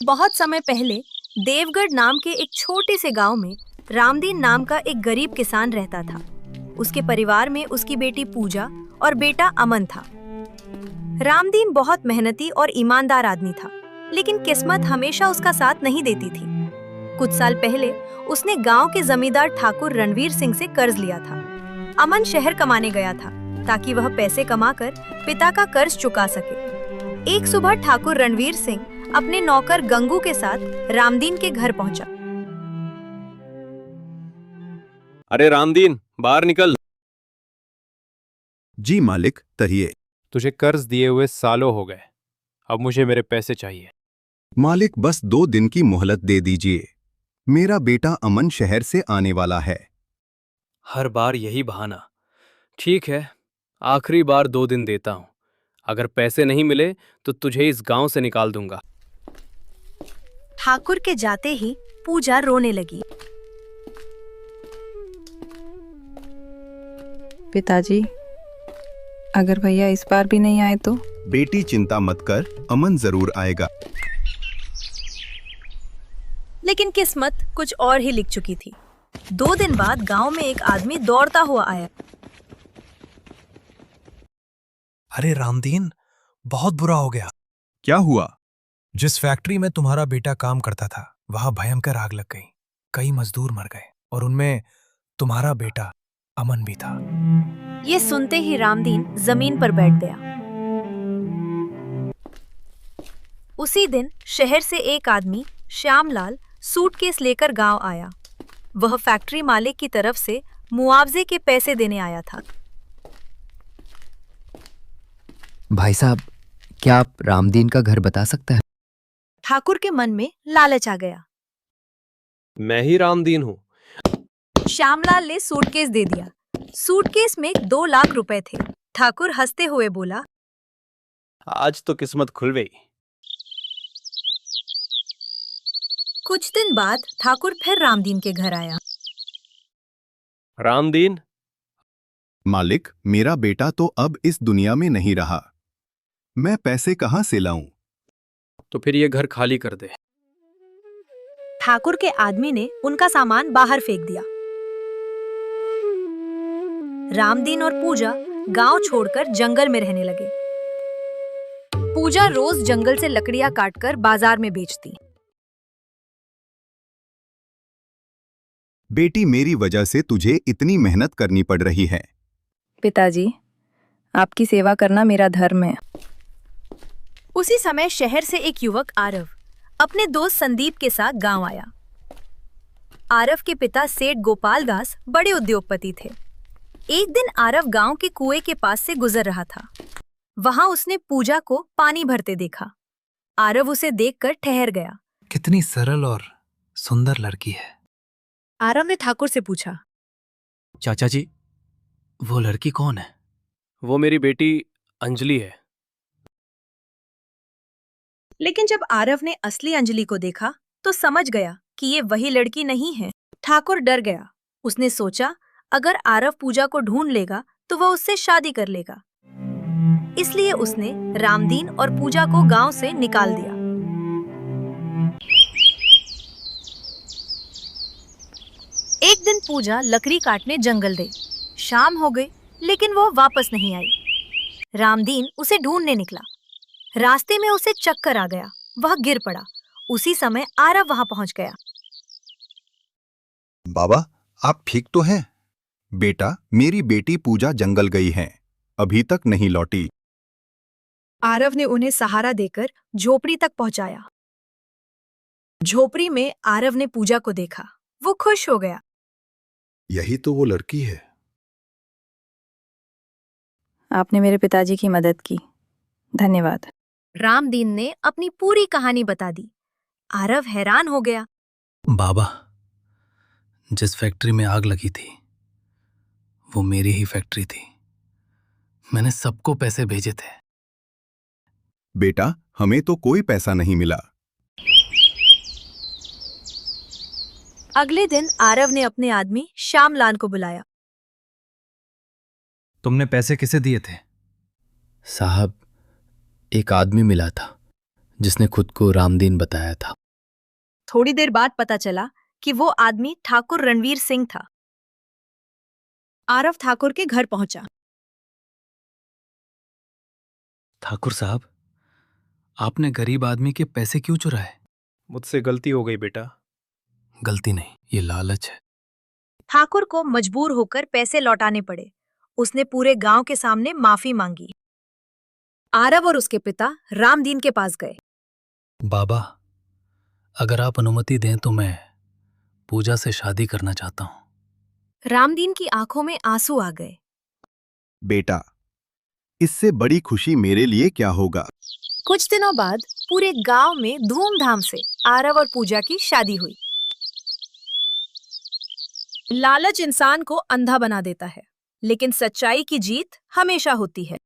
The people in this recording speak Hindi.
बहुत समय पहले देवगढ़ नाम के एक छोटे से गांव में रामदीन नाम का एक गरीब किसान रहता था। उसके परिवार में उसकी बेटी पूजा और बेटा अमन था। रामदीन बहुत मेहनती और ईमानदार आदमी था, लेकिन किस्मत हमेशा उसका साथ नहीं देती थी। कुछ साल पहले उसने गांव के जमींदार ठाकुर रणवीर सिंह से कर्ज लिया था। अमन शहर कमाने गया था ताकि वह पैसे कमाकर पिता का कर्ज चुका सके। एक सुबह ठाकुर रणवीर सिंह अपने नौकर गंगू के साथ रामदीन के घर पहुंचा। अरे रामदीन, बाहर निकल। जी मालिक, कहिए। तुझे कर्ज दिए हुए सालों हो गए, अब मुझे मेरे पैसे चाहिए। मालिक, बस 2 दिन की मोहलत दे दीजिए। मेरा बेटा अमन शहर से आने वाला है। हर बार यही बहाना। ठीक है, आखिरी बार 2 दिन देता हूं। अगर पैसे नहीं मिले तो तुझे इस गांव से निकाल दूंगा। ठाकुर के जाते ही पूजा रोने लगी। पिताजी, अगर भैया इस बार भी नहीं आए तो? बेटी चिंता मत कर, अमन जरूर आएगा। लेकिन किस्मत कुछ और ही लिख चुकी थी। 2 दिन बाद गांव में एक आदमी दौड़ता हुआ आया। अरे रामदीन, बहुत बुरा हो गया। क्या हुआ? जिस फैक्ट्री में तुम्हारा बेटा काम करता था, वहां भयंकर आग लग गई। कई मजदूर मर गए और उनमें तुम्हारा बेटा अमन भी था। ये सुनते ही रामदीन जमीन पर बैठ गया। उसी दिन शहर से एक आदमी श्यामलाल सूटकेस लेकर गांव आया। वह फैक्ट्री मालिक की तरफ से मुआवजे के पैसे देने आया था। भाई साहब, क्या आप रामदीन का घर बता सकते हैं? ठाकुर के मन में लालच आ गया। मैं ही रामदीन हूं। श्यामलाल ने सूटकेस दे दिया। सूटकेस में 2 लाख रुपए थे। ठाकुर हंसते हुए बोला, आज तो किस्मत खुल गई। कुछ दिन बाद ठाकुर फिर रामदीन के घर आया। रामदीन, मालिक, मेरा बेटा तो अब इस दुनिया में नहीं रहा। मैं पैसे कहां से लाऊं? तो फिर ये घर खाली कर दे। ठाकुर के आदमी ने उनका सामान बाहर फेंक दिया। रामदीन और पूजा गांव छोड़कर जंगल में रहने लगे। पूजा रोज जंगल से लकड़ियां काटकर बाजार में बेचती। बेटी, मेरी वजह से तुझे इतनी मेहनत करनी पड़ रही है। पिताजी, आपकी सेवा करना मेरा धर्म है। उसी समय शहर से एक युवक आरव अपने दोस्त संदीप के साथ गांव आया। आरव के पिता सेठ गोपाल दास बड़े उद्योगपति थे। एक दिन आरव गांव के कुएं के पास से गुजर रहा था। वहां उसने पूजा को पानी भरते देखा। आरव उसे देखकर ठहर गया। कितनी सरल और सुंदर लड़की है। आरव ने ठाकुर से पूछा, चाचा जी, वो लड़की कौन है? वो मेरी बेटी अंजलि है। लेकिन जब आरव ने असली अंजलि को देखा तो समझ गया कि ये वही लड़की नहीं है। ठाकुर डर गया। उसने सोचा, अगर आरव पूजा को ढूंढ लेगा तो वह उससे शादी कर लेगा। इसलिए उसने रामदीन और पूजा को गांव से निकाल दिया। एक दिन पूजा लकड़ी काटने जंगल गई। शाम हो गई, लेकिन वो वापस नहीं आई। रामदीन उसे ढूंढने निकला। रास्ते में उसे चक्कर आ गया। वह गिर पड़ा। उसी समय आरव वहां पहुंच गया। बाबा, आप ठीक तो हैं? बेटा, मेरी बेटी पूजा जंगल गई है, अभी तक नहीं लौटी। आरव ने उन्हें सहारा देकर झोपड़ी तक पहुंचाया। झोपड़ी में आरव ने पूजा को देखा। वो खुश हो गया। यही तो वो लड़की है। आपने मेरे पिताजी की मदद की, धन्यवाद। रामदीन ने अपनी पूरी कहानी बता दी। आरव हैरान हो गया। बाबा, जिस फैक्ट्री में आग लगी थी वो मेरी ही फैक्ट्री थी। मैंने सबको पैसे भेजे थे। बेटा, हमें तो कोई पैसा नहीं मिला। अगले दिन आरव ने अपने आदमी श्यामलाल को बुलाया। तुमने पैसे किसे दिए थे? साहब, एक आदमी मिला था जिसने खुद को रामदीन बताया था। थोड़ी देर बाद पता चला कि वो आदमी ठाकुर रणवीर सिंह था। आरव ठाकुर के घर पहुंचा। ठाकुर साहब, आपने गरीब आदमी के पैसे क्यों चुराए? मुझसे गलती हो गई बेटा। गलती नहीं, ये लालच है। ठाकुर को मजबूर होकर पैसे लौटाने पड़े। उसने पूरे गांव के सामने माफी मांगी। आरव और उसके पिता रामदीन के पास गए। बाबा, अगर आप अनुमति दें तो मैं पूजा से शादी करना चाहता हूं। रामदीन की आंखों में आंसू आ गए। बेटा, इससे बड़ी खुशी मेरे लिए क्या होगा। कुछ दिनों बाद पूरे गांव में धूमधाम से आरव और पूजा की शादी हुई। लालच इंसान को अंधा बना देता है, लेकिन सच्चाई की जीत हमेशा होती है।